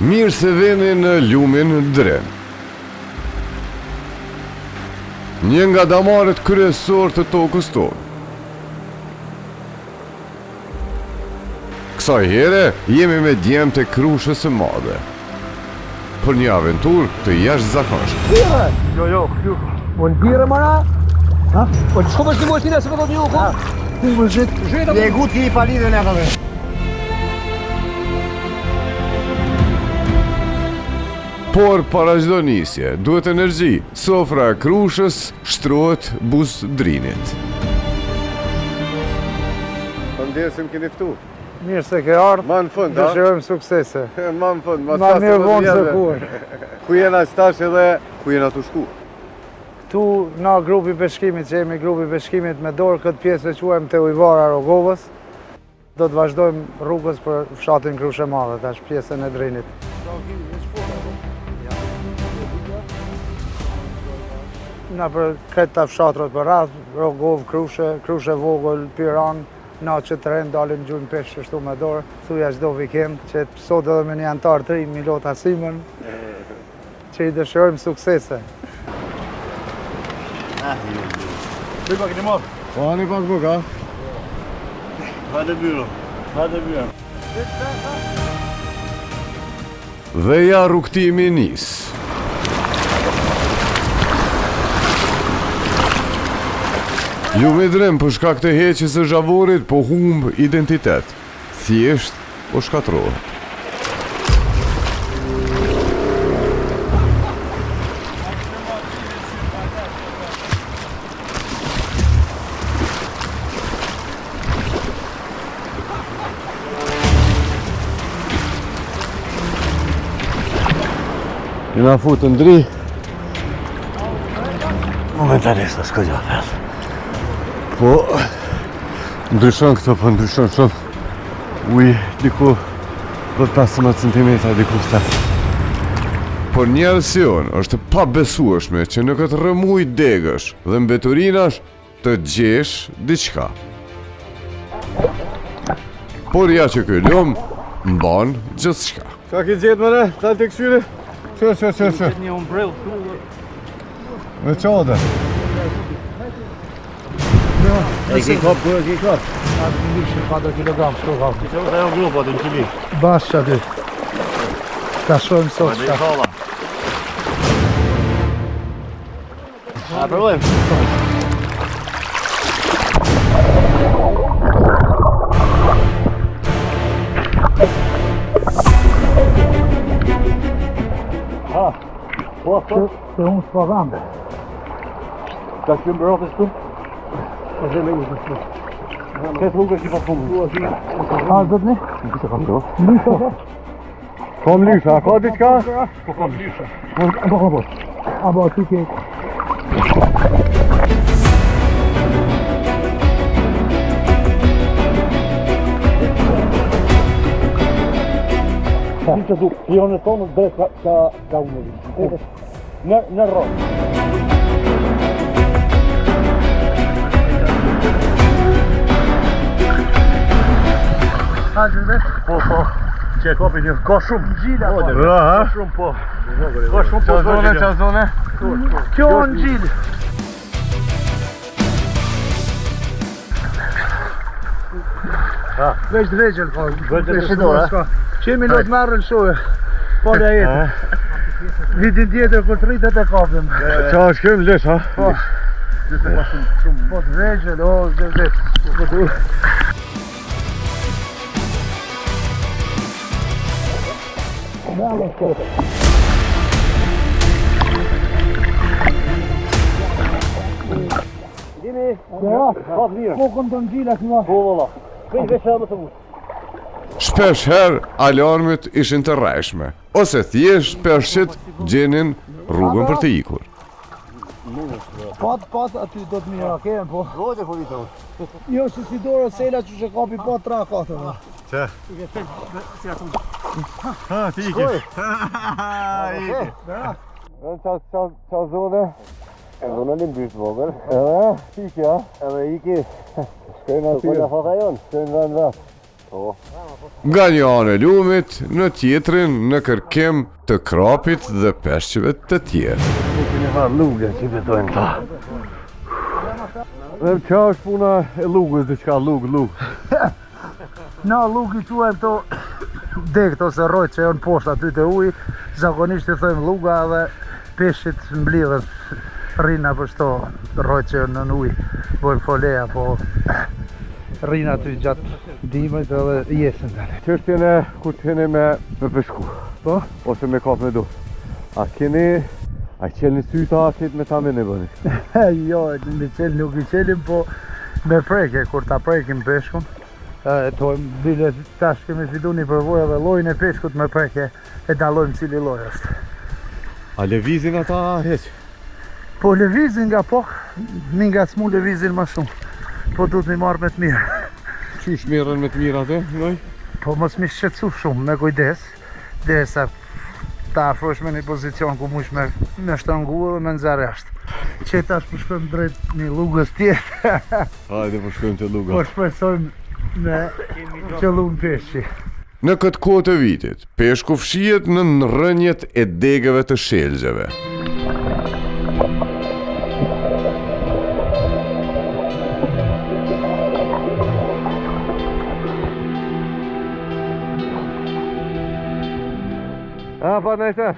Mirë se veni në lumin Dren. Një nga damarët kryesor të tokës tonë. Kësaj here jemi me djemë të Krushës së Madhe për një aventur të jashtëzakonshme. Jo, unë bire mëra? Ha? Unë shko përshë një mojtina se përdo një uko? Ku më zhitë? Je gut ki I palidhe në atëve. Por para çdo nisje, duhet energji. Sofra e Krushës shtrohet buz Drinit. Përndesim keni ftu. Mirë se ke ardhë. Ma në fund, ha? Dëshirojmë suksese. Ma në fund, Ma mirë vonë se kur. Ku jena stash edhe ku jena tu shku? Tu na grupi peshkimit, që jemi grupi peshkimit me dorë këtë pjesë e quajmë te Ujvara Rogovës. Do të vazhdojmë rrugës për fshatin Krushë e Madhe, tash pjesën e Drinit. Na për këtë të fshatrët për radhë, Rogovë, Krushë e Vogël, Piran, na që të rend dalim gjujmë peshë shtu me dorë, thuja çdo vikend, që sot edhe me një antar 3 Milot Asimën, që I dëshirojmë suksese. Ty pak një marë. Po, ani pak buk, ha? Hajde byro. Dhe ja rrugtimi nis. Lumi Dren për shkak të heqjes së zhavorit po humb identitet. Thjesht po shkatrohet. Jena futë ndri. Momentalisht, s'ka gjë fes. Po, ndryshon këto, po ndryshon shumë. Uj, diku 15 cm, diku 7. Por një arsion është pa besueshme që në këtë rëmuj degësh dhe mbeturinash të gjesh diçka. Por ja që ky lum mban gjithçka. Ka ki gjetë mëre? Ta të këshyri? Që. Një umbrell këtu. Me qode. E ki kop, ku e ki kop? Atë në lishë 4 kg shtu ka. Që të jo grupo, të në qili. Bashkë aty. Ta shojmë sot shka. A provojmë? Po, Se unë s'pa dhamë. ka shumë bërotës tu? Dhe me ujtë tu. Këtë rrugë është I pa punë. A, zëtë një? Në ka pro? Lysha, ka? Kom lysha, ka diçka? Po, kam lysha. Po. A, bo, ty ke. Që du, pionët tonë dhe ka unë. Në rrë. A, gjëve? Po. Që e kopi një, ka shumë. Gjila, po. Ka shumë, po. Ka shumë, po. Qa zone? Kjo në gjilë. Veç dvegjel, po. Qemi lot merën shoje. Polja jetë. Vitin tjetër kur të rritet e kapim. Qa është këm lesh, ha? Po. Po të vegjel, o, zëvlet. Gjimi, pa të mirë. Po këmë të në gjila këma. Po, valla. Veç më të mund. Shpesh herë alarmit ishin të rreshme, ose thjesht peshqit gjenin rrugën për të ikur. Pat, aty do të mira kemë, po. Rojtë e po vitë. Jo, që si dore sela që që kapi pat 3-4. Që? Ha, ti iki. Qa zone? E zona limbysht vogël. Edhe, iki, ha? Edhe iki. Shkojnë aty. Shkojnë a faka jonë. Shkojnë dhe në vetë. Nga një anë e lumit, në tjetrin në kërkim të krapit dhe peshqeve të tjerë. Keni marrë lugë që betojnë ta. Dhe qa është puna e lugës, dhe qka lugë? Na lugë i quajmë këto dekt ose rojt që janë poshtë aty të ujë, zakonisht i thojmë luga dhe peshqit mblidhen rrina për shto rojt që janë në ujë, bojnë foleja, po rrina aty gjatë dimrit edhe jesën tani. Çështjen e kur t'jeni me peshku, Po? ose me kap me dorë. A qelni syta atit me ta me ne bëni? Jo, me qel nuk i qelim, po me preke, kur ta prekim peshkun. Bile tash kemi fidu një përvoj edhe lojnë e peshkut me preke e dalojmë cili loj është. A levizin ata heq? Po levizin nga po, mi nga s'mu levizin ma shumë. Po du t'mi marrë me t'mirë. Qysh merren me të mirë atë? Po mos mi shqetsu shumë, me kujdes. Derisa ta afrosh me një pozicion ku mush me shtangu dhe me nxarë jashtë. Që tash po shkojmë drejt një lugës tjetër. Hajde po shkojmë te luga. Po shpresojmë me qëllum peshqi. Në këtë kohë të vitit, peshku fshihet në rrënjet e degëve të shelgjeve. A, pa nëjse?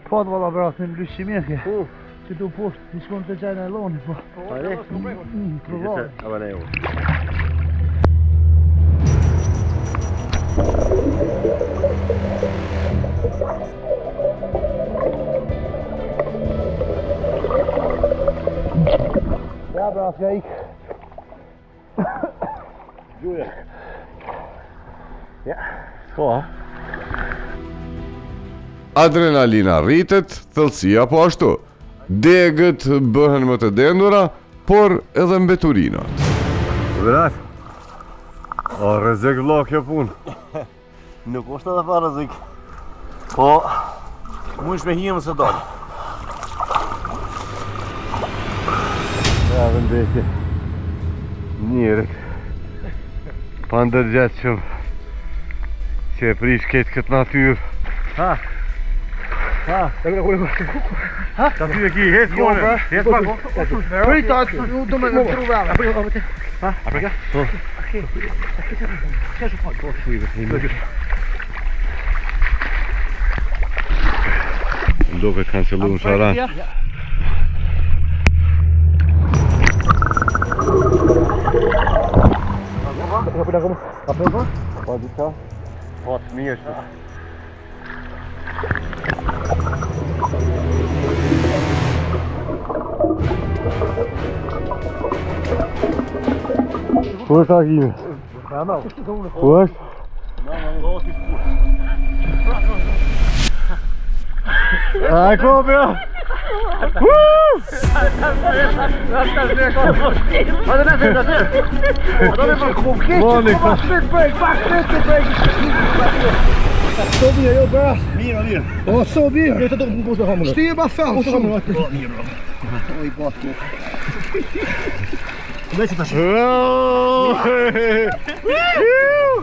Po të valla brat, në mlyshi mjekje. Që tu poshtë, i shkon të gjaj najloni, po. Pare? Provoj. Aba ne jo. Ja brat, ja ik. Gjuje. Ja, s'ko ha? Adrenalina rritet, thellësia po ashtu. Degët bëhen më të dendura, por edhe mbeturinat. Vërat? O, rrezik vlla kjo punë. Nuk është edhe pa rrezik. Po, mund me himë se dalë. Ja, vendetje. Njërek. Pa ndërgjatshëm që e prish këtë natyrë. Ha, e me kule. Ha? Ta ty e ki, hes kone. Hes pa ko. Prita, du me në tru vele. Ha? A preka? Po. Ndo këtë kancellu në sharan. Pa dita? Pa të mirë që. Ku është akime? Ku është? A kopja! So mirë, jo bra. Mirë. O, so mirë. Këtë të më postë hamë. Shti e ba thellë shumë. Mirë. Oj, batë. Dhe që të shumë.